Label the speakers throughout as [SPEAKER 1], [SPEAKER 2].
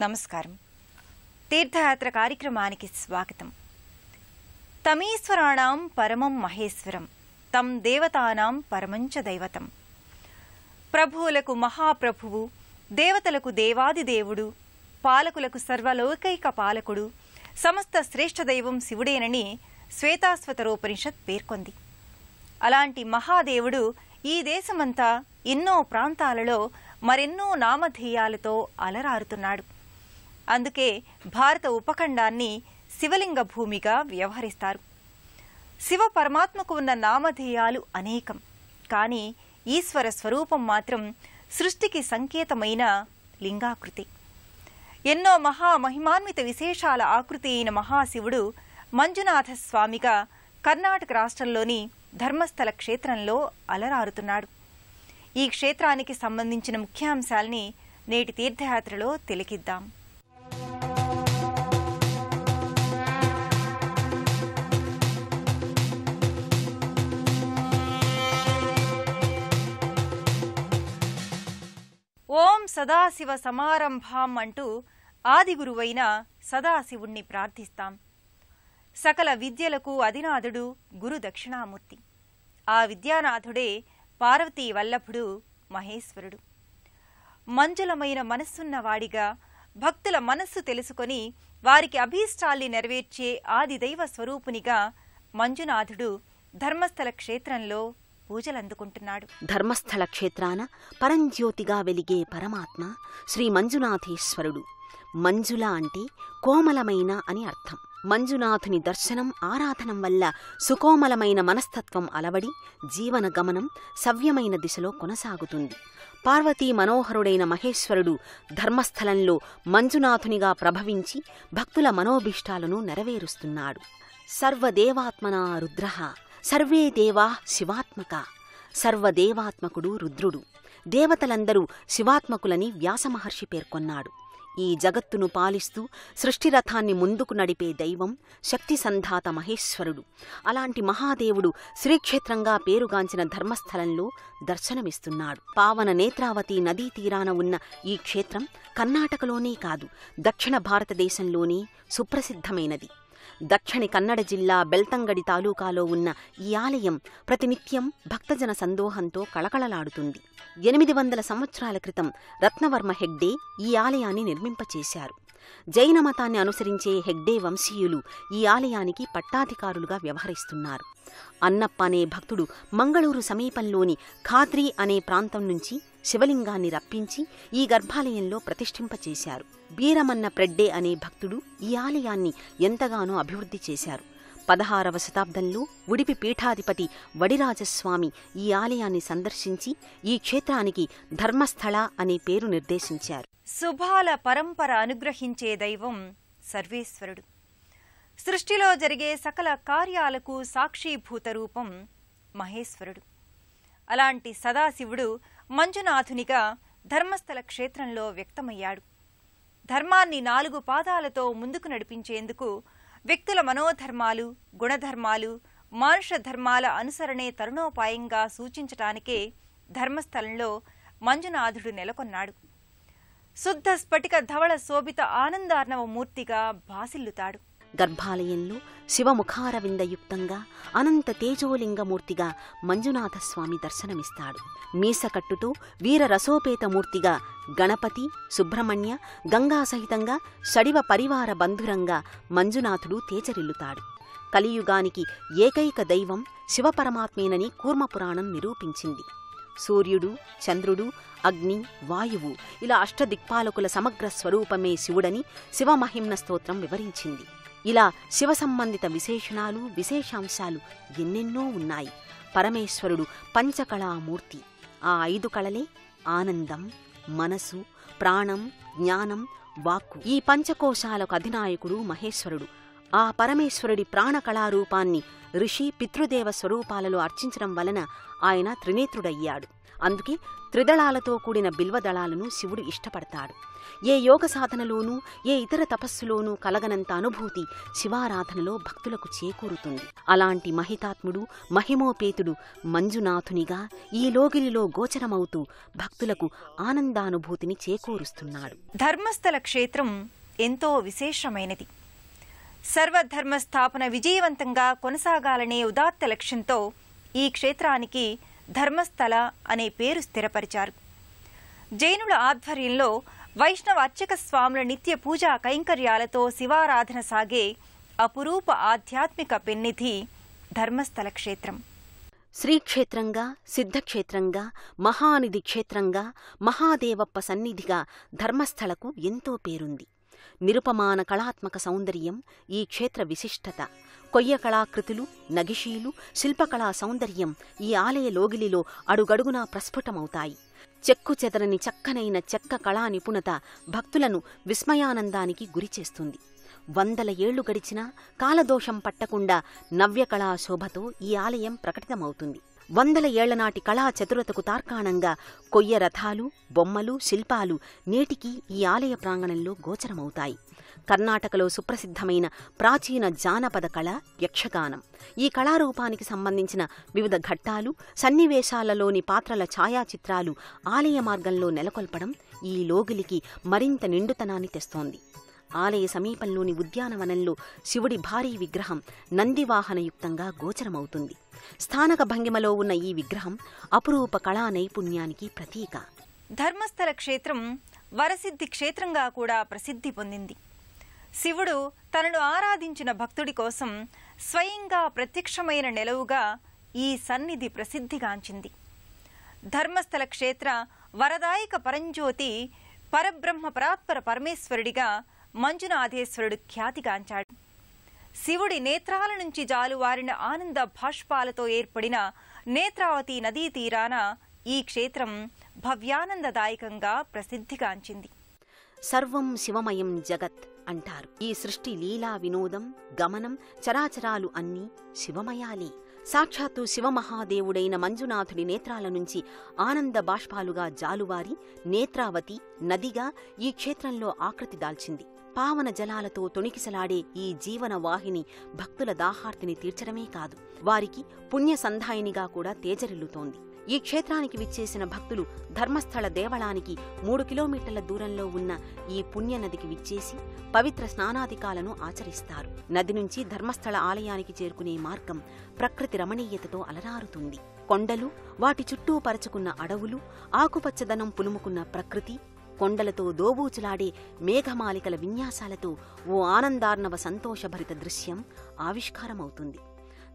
[SPEAKER 1] నమస్కారం. తీర్థయాత్ర కార్యక్రమానికి స్వాగతం. తమీశ్వరాణం పరమం మహేశ్వరం తం దేవతానాం పరమంచ దైవతం. ప్రభువులకు మహాప్రభువు, దేవతలకు దేవాదిదేవుడు, పాలకులకు సర్వలోకైక పాలకుడు, సమస్త శ్రేష్ఠ దైవం శివుడేనని శ్వేతాశ్వతరోపనిషత్ పేర్కొంది. అలాంటి మహాదేవుడు ఈ దేశమంతా ఎన్నో ప్రాంతాలలో మరెన్నో నామధేయాలతో అలరారుతున్నాడు. అందుకే భారత ఉపఖండాన్ని శివలింగ భూమిగా వ్యవహరిస్తారు. శివ పరమాత్మకు ఉన్న నామధేయాలు అనేకం. కానీ ఈశ్వర స్వరూపం మాత్రం సృష్టికి సంకేతమైన లింగాకృతి. ఎన్నో మహామహిమాన్విత విశేషాల ఆకృతి అయిన మహాశివుడు మంజునాథ స్వామిగా కర్ణాటక రాష్ట్రంలోని ధర్మస్థల క్షేత్రంలో అలరారుతున్నాడు. ఈ క్షేత్రానికి సంబంధించిన ముఖ్యాంశాల్ని నేటి తీర్థయాత్రలో తిలకిద్దాం. ఓం సదాశివ సమారంభాం అంటూ ఆదిగురువైన సదాశివుణ్ణి ప్రార్థిస్తాం. సకల విద్యలకు అధినాథుడు గురు దక్షిణామూర్తి. ఆ విద్యానాథుడే పార్వతీ వల్లభుడు మహేశ్వరుడు. మంజులమైన మనస్సున్నవాడిగా భక్తుల మనస్సు తెలుసుకొని వారికి అభీష్టాల్ని నెరవేర్చే ఆదిదైవ స్వరూపునిగా మంజునాథుడు ధర్మస్థల క్షేత్రంలో పూజలందుకుంటున్నాడు.
[SPEAKER 2] ధర్మస్థల క్షేత్రాన పరంజ్యోతిగా వెలిగే పరమాత్మ శ్రీ మంజునాథేశ్వరుడు. మంజుల అంటే కోమలమైన అని అర్థం. మంజునాథుని దర్శనం, ఆరాధనం వల్ల సుకోమలమైన మనస్తత్వం అలవడి జీవన గమనం సవ్యమైన దిశలో కొనసాగుతుంది. పార్వతీ మనోహరుడైన మహేశ్వరుడు ధర్మస్థలంలో మంజునాథునిగా ప్రభవించి భక్తుల మనోభీష్టాలను నెరవేరుస్తున్నాడు. సర్వదేవాత్మనా రుద్రః సర్వే దేవా శివాత్మక. సర్వదేవాత్మకుడు రుద్రుడు. దేవతలందరూ శివాత్మకులని వ్యాసమహర్షి పేర్కొన్నాడు. ఈ జగత్తును పాలిస్తూ సృష్టిరథాన్ని ముందుకు నడిపే దైవం శక్తి సంధాత మహేశ్వరుడు. అలాంటి మహాదేవుడు శ్రీక్షేత్రంగా పేరుగాంచిన ధర్మస్థలంలో దర్శనమిస్తున్నాడు. పావన నేత్రావతి నదీ తీరాన ఉన్న ఈ క్షేత్రం కర్ణాటకలోనే కాదు, దక్షిణ భారతదేశంలోనే సుప్రసిద్ధమైనది. దక్షిణ కన్నడ జిల్లా బెల్తంగడి తాలూకాలో ఉన్న ఈ ఆలయం ప్రతినిత్యం భక్తజన సందోహంతో కళకళలాడుతుంది. 800 సంవత్సరాల క్రితం రత్నవర్మ హెగ్డే ఈ ఆలయాన్ని నిర్మింపచేశారు. జైన మతాన్ని అనుసరించే హెగ్డే వంశీయులు ఈ ఆలయానికి పట్టాధికారులుగా వ్యవహరిస్తున్నారు. అన్నప్ప అనే భక్తుడు మంగళూరు సమీపంలోని ఖాద్రి అనే ప్రాంతం నుంచి శివలింగాన్ని రప్పించి ఈ గర్భాలయంలో ప్రతిష్ఠింపచేశారు. బీరమన్న ప్రెడ్డే అనే భక్తుడు ఈ ఆలయాన్ని ఎంతగానో అభివృద్ధి చేశారు. 16వ శతాబ్దంలో ఉడిపి పీఠాధిపతి వడిరాజస్వామి ఈ ఆలయాన్ని సందర్శించి ఈ క్షేత్రానికి ధర్మస్థల అనే పేరు నిర్దేశించారు.
[SPEAKER 1] శుభాల పరంపర అనుగ్రహించే దైవం సర్వేశ్వరుడు. సృష్టిలో జరిగే సకల కార్యాలకు సాక్షీభూత రూపం మహేశ్వరుడు. అలాంటి సదాశివుడు మంజునాథునిగా ధర్మస్థల క్షేత్రంలో వ్యక్తమయ్యాడు. ధర్మాన్ని 4 పాదాలతో ముందుకు నడిపించేందుకు వ్యక్తుల మనోధర్మాలు, గుణధర్మాలు, మానుష ధర్మాల అనుసరణే తరుణోపాయంగా సూచించటానికే ధర్మస్థలంలో మంజునాథుడు నెలకొన్నాడు. శుద్ధ స్ఫటిక ధవళ శోభిత ఆనందార్ణవ మూర్తిగా భాసిల్లుతాడు.
[SPEAKER 2] గర్భాలయంలో శివముఖారవిందయుక్తంగా అనంత తేజోలింగమూర్తిగా మంజునాథస్వామి దర్శనమిస్తాడు. మీసకట్టుతో వీర రసోపేతమూర్తిగా గణపతి, సుబ్రహ్మణ్య, గంగా సహితంగా షడివ పరివార బంధురంగా మంజునాథుడు తేజరిల్లుతాడు. కలియుగానికి ఏకైక దైవం శివపరమాత్మేనని కూర్మపురాణం నిరూపించింది. సూర్యుడు, చంద్రుడు, అగ్ని, వాయువు ఇలా అష్టదిక్పాలకుల సమగ్ర స్వరూపమే శివుడని శివమహిమ్న స్తోత్రం వివరించింది. ఇలా శివ సంబంధిత విశేషణాలు, విశేషాంశాలు ఎన్నెన్నో ఉన్నాయి. పరమేశ్వరుడు పంచకళామూర్తి. ఆ 5 కళలే ఆనందం, మనసు, ప్రాణం, జ్ఞానం, వాక్కు. ఈ పంచకోశాలకు అధినాయకుడు మహేశ్వరుడు. ఆ పరమేశ్వరుడి ప్రాణకళారూపాన్ని ఋషి, పితృదేవ స్వరూపాలలో అర్చించడం వలన ఆయన త్రినేత్రుడయ్యాడు. అందుకే త్రిదళాలతో కూడిన బిల్వదళాలను శివుడు ఇష్టపడతాడు. ఏ యోగ సాధనలోనూ ఏ ఇతర తపస్సులోనూ కలగనంత అనుభూతి శివారాధనలో భక్తులకు చేకూరుతుంది. అలాంటి మహితాత్ముడు మహిమోపేతుడు మంజునాథునిగా ఈ లోగిలిలో గోచరమవుతూ భక్తులకు ఆనందానుభూతిని చేకూరుస్తున్నాడు.
[SPEAKER 1] ధర్మస్థల క్షేత్రం ఎంతో విశేషమైనది. సర్వధర్మ స్థాపన విజయవంతంగా కొనసాగాలనే ఉదాత్త లక్ష్యంతో ఈ క్షేత్రానికి ధర్మస్థల అనే పేరు స్థిరపరిచారు. జైనుల ఆధ్వర్యంలో వైష్ణవ అర్చక స్వాముల నిత్య పూజా కైంకర్యాలతో శివారాధన సాగే అపురూప ఆధ్యాత్మిక పెన్నిధి ధర్మస్థల క్షేత్రం.
[SPEAKER 2] శ్రీక్షేత్రంగా, సిద్ధక్షేత్రంగా, మహానిధి క్షేత్రంగా, మహాదేవప్ప సన్నిధిగా ధర్మస్థలకు ఎంతో పేరుంది. నిరుపమాన కళాత్మక సౌందర్యం ఈ క్షేత్ర విశిష్టత. కొయ్య కళాకృతులు, నగిషీలు, శిల్పకళా సౌందర్యం ఈ ఆలయ లోగిలిలో అడుగడుగునా ప్రస్ఫుటమవుతాయి. చెక్కు చెదరని చక్కనైన చెక్క కళా నిపుణత భక్తులను విస్మయానందానికి గురిచేస్తుంది. 100 ఏళ్లు గడిచినా కాలదోషం పట్టకుండా నవ్యకళా శోభతో ఈ ఆలయం ప్రకటితమవుతుంది. 100 ఏళ్లనాటి కళా చతురతకు తార్కాణంగా కొయ్య రథాలు, బొమ్మలు, శిల్పాలు నేటికి ఈ ఆలయ ప్రాంగణంలో గోచరమవుతాయి. కర్ణాటకలో సుప్రసిద్ధమైన ప్రాచీన జానపద కళ యక్షగానం. ఈ కళారూపానికి సంబంధించిన వివిధ ఘట్టాలు, సన్నివేశాలలోని పాత్రల ఛాయాచిత్రాలు ఆలయ మార్గంలో నెలకొల్పడం ఈ లోగిలికి మరింత నిండుతనాన్ని తెస్తోంది. ఆలయ సమీపంలోని ఉద్యానవనంలో శివుడి భారీ విగ్రహం నందివాహనయుక్తంగా గోచరమవుతుంది. స్థానక భంగిమలో ఉన్న ఈ విగ్రహం అపురూప కళా నైపుణ్యానికి ప్రతీక.
[SPEAKER 1] ధర్మస్థల క్షేత్రం వరసిద్ధి క్షేత్రంగా కూడా ప్రసిద్ధి పొందింది. శివుడు తనను ఆరాధించిన భక్తుడి కోసం స్వయంగా ప్రత్యక్షమైన నెలవుగా ఈ సన్నిధి ప్రసిద్ధిగాంచింది. ధర్మస్థల క్షేత్ర వరదాయక పరంజ్యోతి పరబ్రహ్మ పరాత్పర పరమేశ్వరుడిగా మంజునాథేశ్వరుడు ఖ్యాతిగాంచాడు. శివుడి నేత్రాల నుంచి జాలువారిన ఆనంద భాష్పాలతో ఏర్పడిన నేత్రావతి నదీ తీరాన ఈ క్షేత్రం భవ్యానందదాయకంగా ప్రసిద్ధిగాంచింది.
[SPEAKER 2] సర్వం శివమయం జగత్ అంటారు. ఈ సృష్టి లీలా వినోదం, గమనం, చరాచరాలు అన్నీ శివమయాలే. సాక్షాత్తు శివమహాదేవుడైన మంజునాథుడి నేత్రాల నుంచి ఆనంద బాష్పాలుగా జాలువారి నేత్రావతి నదిగా ఈ క్షేత్రంలో ఆకృతి దాల్చింది. పావన జలాలతో తొణికిసలాడే ఈ జీవన వాహిని భక్తుల దాహార్తిని తీర్చడమే కాదు, వారికి పుణ్య సంధాయినిగా కూడా తేజరిల్లుతోంది. ఈ క్షేత్రానికి విచ్చేసిన భక్తులు ధర్మస్థల దేవళానికి 3 కిలోమీటర్ల దూరంలో ఉన్న ఈ పుణ్యనదికి విచ్చేసి పవిత్ర స్నానాధికాలను ఆచరిస్తారు. నది నుంచి ధర్మస్థల ఆలయానికి చేరుకునే మార్గం ప్రకృతి రమణీయతతో అలరారుతుంది. కొండలు, వాటి చుట్టూ పరచుకున్న అడవులు, ఆకుపచ్చదనం పులుముకున్న ప్రకృతి, కొండలతో దోబూచులాడే మేఘమాలికల విన్యాసాలతో ఓ ఆనందార్ణవ సంతోషభరిత దృశ్యం ఆవిష్కారమవుతుంది.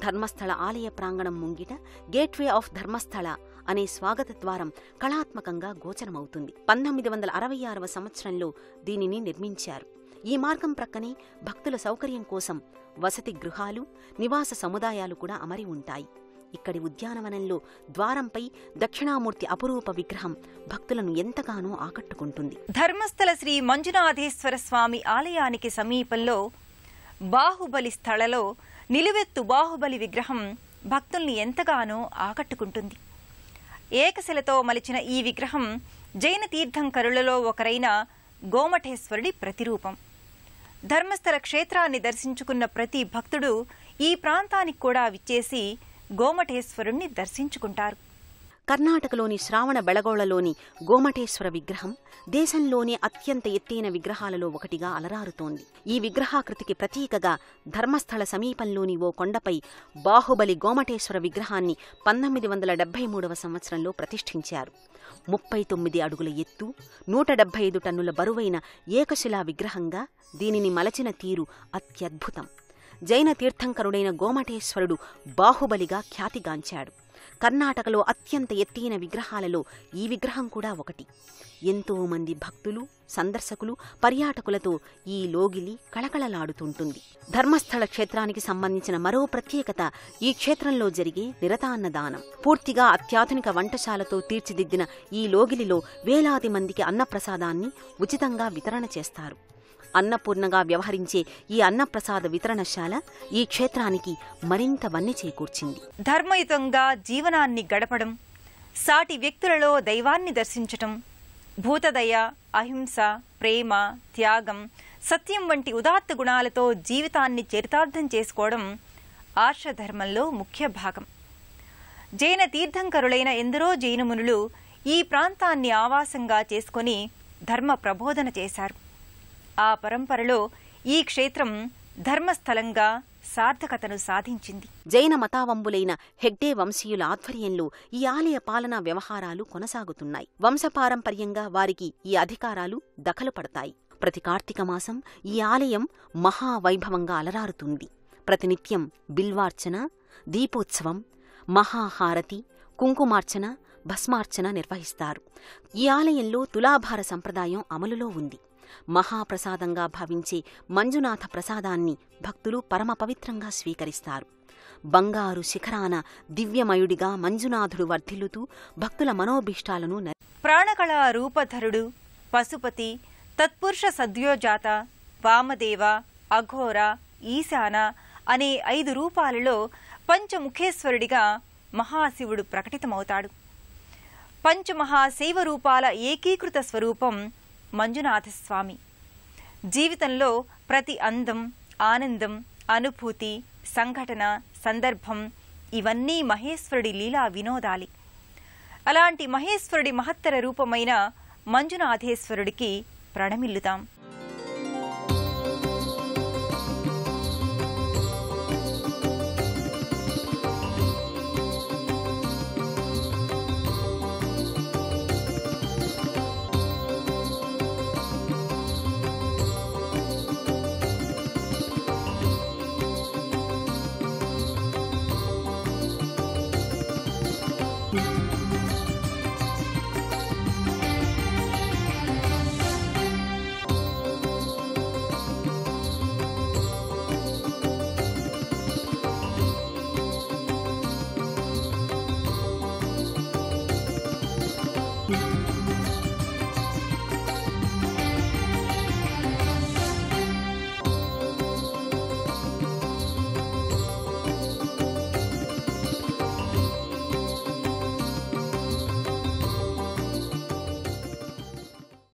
[SPEAKER 2] ధర్మస్థల ఆలయ ప్రాంగణం ముంగిట గేట్వే ఆఫ్ ధర్మస్థల అనే స్వాగత ద్వారం కళాత్మకంగా గోచరమవుతుంది. 1966వ సంవత్సరంలో దీనిని నిర్మించారు. ఈ మార్గం ప్రక్కనే భక్తుల సౌకర్యం కోసం వసతి గృహాలు, నివాస సముదాయాలు కూడా అమరి ఉంటాయి. ఇక్కడి ఉద్యానవనంలో ద్వారంపై దక్షిణామూర్తి అపురూప విగ్రహం భక్తులను ఎంతగానో ఆకట్టుకుంటుంది.
[SPEAKER 1] ధర్మస్థల శ్రీ మంజునాథేశ్వర స్వామి ఆలయానికి సమీపంలో బాహుబలి స్థలలో నిలువెత్తు బాహుబలి విగ్రహం భక్తుల్ని ఎంతగానో ఆకట్టుకుంటుంది. ఏకశిలతో మలిచిన ఈ విగ్రహం జైన తీర్థంకరులలో ఒకరైన గోమఠేశ్వరుడి ప్రతిరూపం. ధర్మస్థల క్షేత్రాన్ని దర్శించుకున్న ప్రతి భక్తుడు ఈ ప్రాంతానికి కూడా విచ్చేసి గోమఠేశ్వరుణ్ణి దర్శించుకుంటారు.
[SPEAKER 2] కర్ణాటకలోని శ్రావణ బెళగోళలోని గోమఠేశ్వర విగ్రహం దేశంలోనే అత్యంత ఎత్తైన విగ్రహాలలో ఒకటిగా అలరారుతోంది. ఈ విగ్రహాకృతికి ప్రతీకగా ధర్మస్థల సమీపంలోని ఓ కొండపై బాహుబలి గోమఠేశ్వర విగ్రహాన్ని 1973వ సంవత్సరంలో ప్రతిష్ఠించారు. 39 అడుగుల ఎత్తు, 175 టన్నుల బరువైన ఏకశిలా విగ్రహంగా దీనిని మలచిన తీరు అత్యద్భుతం. జైన తీర్థంకరుడైన గోమఠేశ్వరుడు బాహుబలిగా ఖ్యాతిగాంచాడు. కర్ణాటకలో అత్యంత ఎత్తైన విగ్రహాలలో ఈ విగ్రహం కూడా ఒకటి. ఎంతో మంది భక్తులు, సందర్శకులు, పర్యాటకులతో ఈ లోగిలి కళకళలాడుతుంటుంది. ధర్మస్థల క్షేత్రానికి సంబంధించిన మరో ప్రత్యేకత ఈ క్షేత్రంలో జరిగే నిరతాన్నదానం. పూర్తిగా అత్యాధునిక వంటశాలతో తీర్చిదిద్దిన ఈ లోగిలిలో వేలాది మందికి అన్నప్రసాదాన్ని ఉచితంగా వితరణ చేస్తారు. అన్నపూర్ణగా వ్యవహరించే ఈ అన్నప్రసాద వితరణశాల ఈ క్షేత్రానికి మరింత వన్నె చేకూర్చింది.
[SPEAKER 1] ధర్మయుతంగా జీవనాన్ని గడపడం, సాటి వ్యక్తులలో దైవాన్ని దర్శించటం, భూతదయ, అహింస, ప్రేమ, త్యాగం, సత్యం వంటి ఉదాత్త గుణాలతో జీవితాన్ని చరితార్థం చేసుకోవడం ఆర్షధర్మంలో ముఖ్య భాగం. జైన తీర్థంకరులైన ఎందరో జైనమునులు ఈ ప్రాంతాన్ని ఆవాసంగా చేసుకుని ధర్మ ప్రబోధన చేశారు. ఆ పరంపరలో ఈ క్షేత్రం ధర్మస్థలంగా సార్థకతను సాధించింది.
[SPEAKER 2] జైన మతావంబులైన హెగ్డే వంశీయుల ఆధ్వర్యంలో ఈ ఆలయ పాలనా వ్యవహారాలు కొనసాగుతున్నాయి. వంశపారంపర్యంగా వారికి ఈ అధికారాలు దఖలు పడతాయి. ప్రతి కార్తీక మాసం ఈ ఆలయం మహావైభవంగా అలరారుతుంది. ప్రతినిత్యం బిల్వార్చన, దీపోత్సవం, మహాహారతి, కుంకుమార్చన, భస్మార్చన నిర్వహిస్తారు. ఈ ఆలయంలో తులాభార సంప్రదాయం అమలులో ఉంది. మహాప్రసాదంగా భావించే మంజునాథ ప్రసాదాన్ని భక్తులు పరమ పవిత్రంగా స్వీకరిస్తారు. బంగారు శిఖరాన దివ్యమయుడిగా మంజునాథుడు వర్ధిల్లుతూ భక్తుల మనోభీష్టాలను
[SPEAKER 1] ప్రాణకళ రూపధరుడు, పశుపతి, తత్పురుష సద్యోజాత, వామదేవ, అఘోర, ఈశాన అనే 5 రూపాలలో పంచముఖేశ్వరుడిగా మహాశివుడు ప్రకటితమవుతాడు. పంచమహాశైవ రూపాల ఏకీకృత స్వరూపం మంజునాథస్వామి. జీవితంలో ప్రతి అందం, ఆనందం, అనుభూతి, సంఘటన, సందర్భం ఇవన్నీ మహేశ్వరుడి లీలా వినోదాలి. అలాంటి మహేశ్వరుడి మహత్తర రూపమైన మంజునాథేశ్వరుడికి ప్రణమిల్లుతాం.